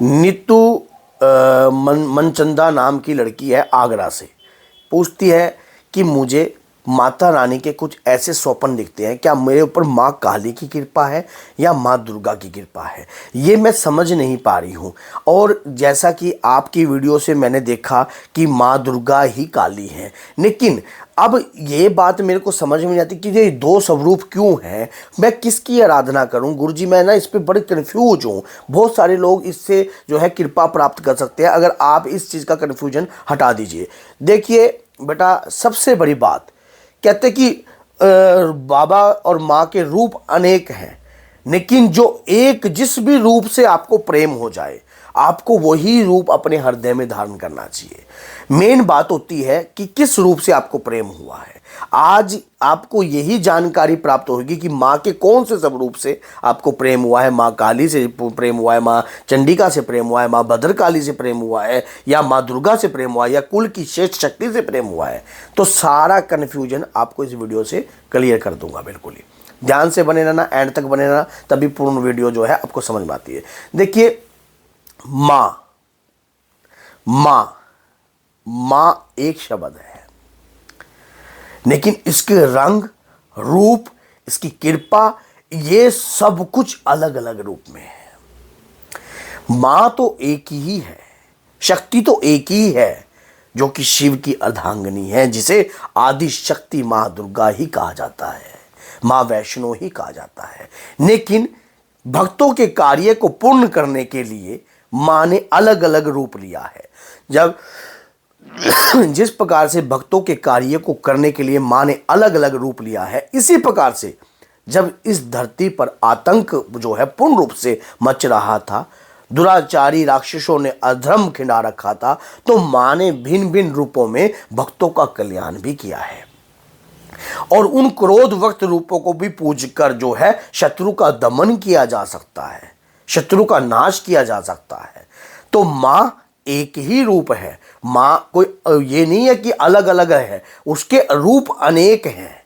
नीतू मनचंदा नाम की लड़की है आगरा से। पूछती है कि मुझे माता रानी के कुछ ऐसे स्वप्न दिखते हैं, क्या मेरे ऊपर माँ काली की कृपा है या माँ दुर्गा की कृपा है, ये मैं समझ नहीं पा रही हूँ। और जैसा कि आपकी वीडियो से मैंने देखा कि माँ दुर्गा ही काली हैं, लेकिन अब ये बात मेरे को समझ में नहीं आती कि ये दो स्वरूप क्यों हैं। मैं किसकी आराधना करूं गुरुजी, मैं ना इस पे बड़े कन्फ्यूज हूँ। बहुत सारे लोग इससे जो है कृपा प्राप्त कर सकते हैं, अगर आप इस चीज़ का कन्फ्यूजन हटा दीजिए। देखिए बेटा, सबसे बड़ी बात कहते कि बाबा और माँ के रूप अनेक हैं, लेकिन जो एक जिस भी रूप से आपको प्रेम हो जाए, आपको वही रूप अपने हृदय में धारण करना चाहिए। मेन बात होती है कि किस रूप से आपको प्रेम हुआ है। आज आपको यही जानकारी प्राप्त होगी कि माँ के कौन से स्वरूप से आपको प्रेम हुआ है। माँ काली से प्रेम हुआ है, माँ चंडिका से प्रेम हुआ है, माँ भद्रकाली से प्रेम हुआ है, या माँ दुर्गा से प्रेम हुआ है, या कुल की श्रेष्ठ शक्ति से प्रेम हुआ है। तो सारा कन्फ्यूजन आपको इस वीडियो से क्लियर कर दूंगा। बिल्कुल ही ध्यान से बने रहना, एंड तक बने रहना, तभी पूर्ण वीडियो जो है आपको समझ में आती है। देखिए, माँ माँ माँ एक शब्द है, लेकिन इसके रंग, रूप, इसकी कृपा, ये सब कुछ अलग अलग रूप में है। माँ तो एक ही है, शक्ति तो एक ही है, जो कि शिव की अर्धांगिनी है, जिसे आदि शक्ति माँ दुर्गा ही कहा जाता है, माँ वैष्णो ही कहा जाता है। लेकिन भक्तों के कार्य को पूर्ण करने के लिए माँ ने अलग अलग रूप लिया है। जब जिस प्रकार से भक्तों के कार्य को करने के लिए माँ ने अलग अलग रूप लिया है, इसी प्रकार से जब इस धरती पर आतंक जो है पूर्ण रूप से मच रहा था, दुराचारी राक्षसों ने अधर्म खिंडा रखा था, तो माँ ने भिन्न भिन्न रूपों में भक्तों का कल्याण भी किया है। और उन क्रोध वक्त रूपों को भी पूज कर जो है शत्रु का दमन किया जा सकता है, शत्रु का नाश किया जा सकता है। तो माँ एक ही रूप है। माँ कोई ये नहीं है कि अलग अलग है, उसके रूप अनेक हैं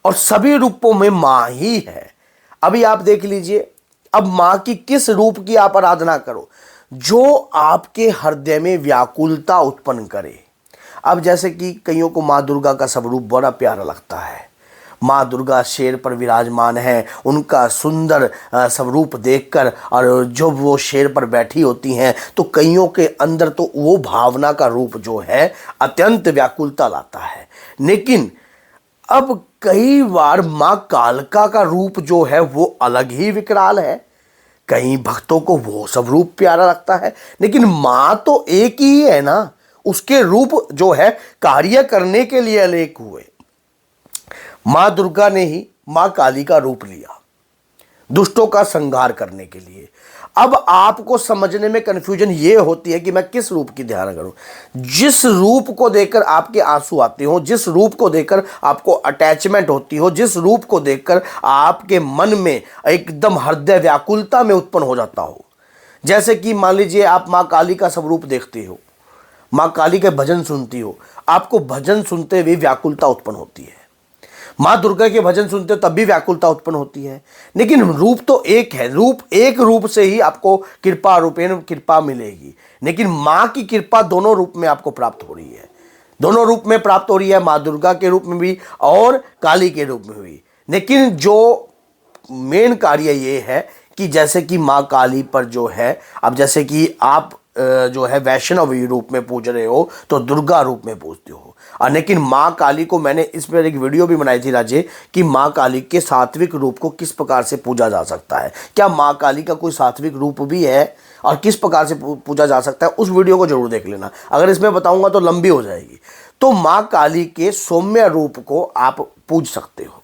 और सभी रूपों में माँ ही है। अभी आप देख लीजिए, अब माँ की किस रूप की आप आराधना करो, जो आपके हृदय में व्याकुलता उत्पन्न करे। अब जैसे कि कईयों को माँ दुर्गा का स्वरूप बड़ा प्यारा लगता है, माँ दुर्गा शेर पर विराजमान है, उनका सुंदर स्वरूप देखकर, और जब वो शेर पर बैठी होती हैं तो कईयों के अंदर तो वो भावना का रूप जो है अत्यंत व्याकुलता लाता है। लेकिन अब कई बार माँ कालका का रूप जो है वो अलग ही विकराल है, कई भक्तों को वो स्वरूप प्यारा लगता है। लेकिन माँ तो एक ही है ना, उसके रूप जो है कार्य करने के लिए अनेक हुए। माँ दुर्गा ने ही माँ काली का रूप लिया दुष्टों का संहार करने के लिए। अब आपको समझने में कंफ्यूजन ये होती है कि मैं किस रूप की ध्यान करूं। जिस रूप को देखकर आपके आंसू आते हो, जिस रूप को देखकर आपको अटैचमेंट होती हो, जिस रूप को देखकर आपके मन में एकदम हृदय व्याकुलता में उत्पन्न हो जाता हो, जैसे कि मान लीजिए आप माँ काली का स्वरूप देखते हो, माँ काली के भजन सुनती हो, आपको भजन सुनते हुए व्याकुलता उत्पन्न होती है। माँ दुर्गा के भजन सुनते हो तब भी व्याकुलता उत्पन्न होती है। लेकिन रूप तो एक है, रूप एक रूप से ही आपको कृपा रूपेण कृपा मिलेगी। लेकिन माँ की कृपा दोनों रूप में आपको प्राप्त हो रही है, दोनों रूप में प्राप्त हो रही है, माँ दुर्गा के रूप में भी और काली के रूप में भी। लेकिन जो मेन कार्य ये है कि जैसे कि माँ काली पर जो है, अब जैसे कि आप जो है वैष्णव रूप में पूज रहे हो तो दुर्गा रूप में पूजते हो। लेकिन माँ काली को मैंने इस पर एक वीडियो भी बनाई थी राजे, कि माँ काली के सात्विक रूप को किस प्रकार से पूजा जा सकता है, क्या माँ काली का कोई सात्विक रूप भी है और किस प्रकार से पूजा जा सकता है, उस वीडियो को जरूर देख लेना। अगर इसमें बताऊंगा तो लंबी हो जाएगी। तो माँ काली के सौम्य रूप को आप पूज सकते हो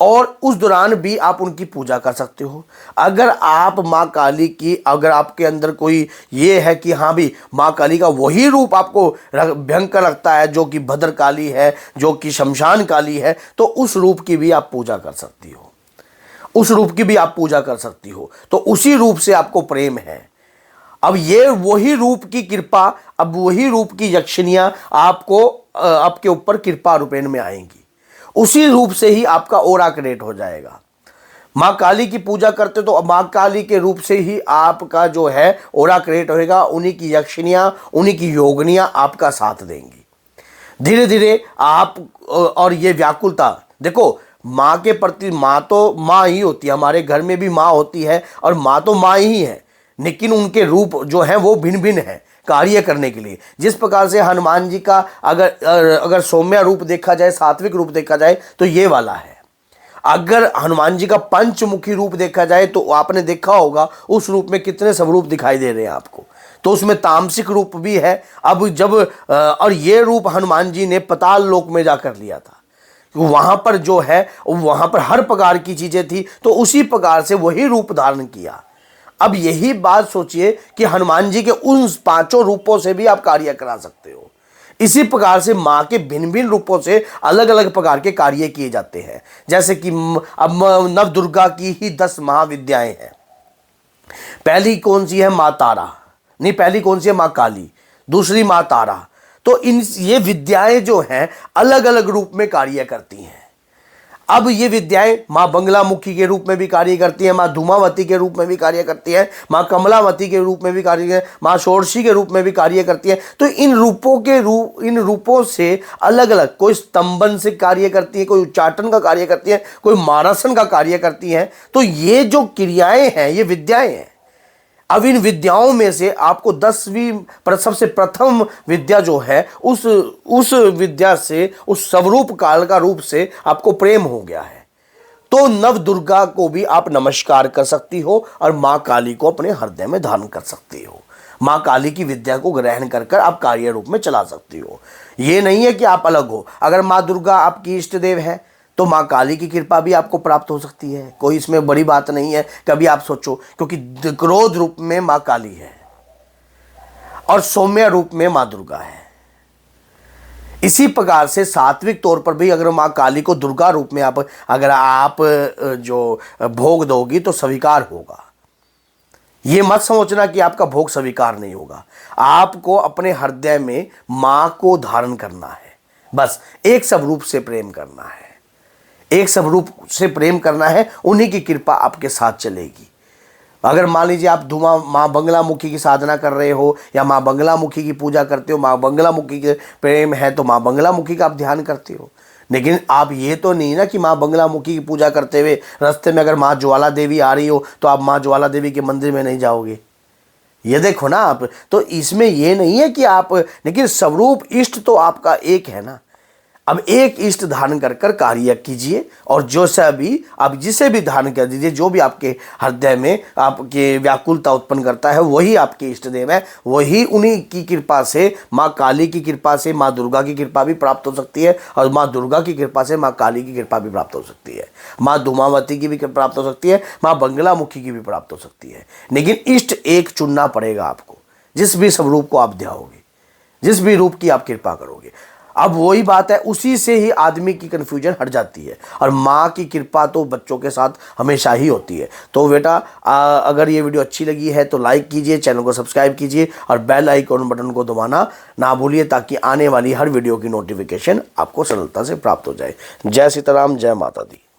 और उस दौरान भी आप उनकी पूजा कर सकते हो। अगर आप माँ काली की, अगर आपके अंदर कोई ये है कि हाँ भी माँ काली का वही रूप आपको भयंकर लगता है जो कि भद्रकाली है, जो कि शमशान काली है, तो उस रूप की भी आप पूजा कर सकती हो, उस रूप की भी आप पूजा कर सकती हो। तो उसी रूप से आपको प्रेम है। अब ये वही रूप की कृपा, अब वही रूप की यक्षिणियाँ आपको आपके ऊपर कृपा रूपेण में आएंगी, उसी रूप से ही आपका ओरा क्रिएट हो जाएगा। माँ काली की पूजा करते तो माँ काली के रूप से ही आपका जो है ओरा क्रिएट होएगा, उन्हीं की यक्षिनियाँ, उन्हीं की योगनियाँ आपका साथ देंगी। धीरे धीरे आप और ये व्याकुलता देखो, माँ के प्रति, माँ तो माँ ही होती है, हमारे घर में भी माँ होती है और माँ तो माँ ही है, लेकिन उनके रूप जो हैं वो भिन्न भिन्न हैं कार्य करने के लिए। जिस प्रकार से हनुमान जी का अगर सौम्य रूप देखा जाए, सात्विक रूप देखा जाए तो ये वाला है। अगर हनुमान जी का पंचमुखी रूप देखा जाए तो आपने देखा होगा उस रूप में कितने स्वरूप दिखाई दे रहे हैं आपको, तो उसमें तामसिक रूप भी है। अब जब और ये रूप हनुमान जी ने पताल लोक में जाकर लिया था, वहां पर जो है वहां पर हर प्रकार की चीजें थी, तो उसी प्रकार से वही रूप धारण किया। अब यही बात सोचिए कि हनुमान जी के उन पांचों रूपों से भी आप कार्य करा सकते हो। इसी प्रकार से माँ के भिन्न भिन्न रूपों से अलग अलग प्रकार के कार्य किए जाते हैं। जैसे कि अब नव दुर्गा की ही 10 महाविद्याएं हैं। पहली कौन सी है? माँ तारा, नहीं, पहली कौन सी है? माँ काली, दूसरी माँ तारा। तो ये विद्याएं जो हैं अलग अलग रूप में कार्य करती हैं। अब ये विद्याएं माँ बंगलामुखी के रूप में भी कार्य करती हैं, माँ धूमावती के रूप में भी कार्य करती हैं, माँ कमलावती के रूप में भी कार्य करती हैं, माँ षोडशी के रूप में भी कार्य करती हैं। तो इन रूपों से अलग अलग, कोई स्तंभन से कार्य करती है, कोई उच्चाटन का कार्य करती है, कोई मारासन का कार्य करती है। तो ये जो क्रियाएं हैं ये विद्याएं हैं। अब इन विद्याओं में से आपको 10वीं पर सबसे प्रथम विद्या जो है उस विद्या से, उस स्वरूप काल का रूप से आपको प्रेम हो गया है, तो नव दुर्गा को भी आप नमस्कार कर सकती हो और माँ काली को अपने हृदय में धारण कर सकती हो। माँ काली की विद्या को ग्रहण कर कर आप कार्य रूप में चला सकती हो। ये नहीं है कि आप अलग हो। अगर माँ दुर्गा आपकी इष्ट देव है तो माँ काली की कृपा भी आपको प्राप्त हो सकती है, कोई इसमें बड़ी बात नहीं है। कभी आप सोचो, क्योंकि क्रोध रूप में माँ काली है और सौम्य रूप में माँ दुर्गा है। इसी प्रकार से सात्विक तौर पर भी अगर माँ काली को दुर्गा रूप में अगर आप जो भोग दोगी तो स्वीकार होगा। ये मत सोचना कि आपका भोग स्वीकार नहीं होगा। आपको अपने हृदय में माँ को धारण करना है, बस एक स्वरूप से प्रेम करना है, एक स्वरूप से प्रेम करना है, उन्हीं की कृपा आपके साथ चलेगी। अगर मान लीजिए आप माँ बंगलामुखी की साधना कर रहे हो या माँ बंगलामुखी की पूजा करते हो, माँ बंगलामुखी के प्रेम है तो माँ बंगलामुखी का आप ध्यान करते हो, लेकिन आप ये तो नहीं ना कि माँ बंगलामुखी की पूजा करते हुए रास्ते में अगर माँ ज्वाला देवी आ रही हो तो आप माँ ज्वाला देवी के मंदिर में नहीं जाओगे। ये देखो ना आप, तो इसमें ये नहीं है कि आप, लेकिन स्वरूप इष्ट तो आपका एक है ना। अब एक इष्ट धारण कर कर कार्य कीजिए और जो से भी आप जिसे भी धारण कर दीजिए, जो भी आपके हृदय में आपके व्याकुलता उत्पन्न करता है वही आपके इष्ट देव है। वही उन्हीं की कृपा से, माँ काली की कृपा से माँ दुर्गा की कृपा भी प्राप्त हो सकती है और माँ दुर्गा की कृपा से माँ काली की कृपा भी प्राप्त हो सकती है, माँ धूमावती की भी प्राप्त हो सकती है, माँ बंगलामुखी की भी प्राप्त हो सकती है। लेकिन इष्ट एक चुनना पड़ेगा आपको, जिस भी स्वरूप को आप ध्याओगे, जिस भी रूप की आप कृपा करोगे। अब वही बात है, उसी से ही आदमी की कन्फ्यूजन हट जाती है। और माँ की कृपा तो बच्चों के साथ हमेशा ही होती है। तो बेटा अगर ये वीडियो अच्छी लगी है तो लाइक कीजिए, चैनल को सब्सक्राइब कीजिए और बेल आइकॉन बटन को दबाना ना भूलिए, ताकि आने वाली हर वीडियो की नोटिफिकेशन आपको सरलता से प्राप्त हो जाए। जय सीताराम, जय माता दी।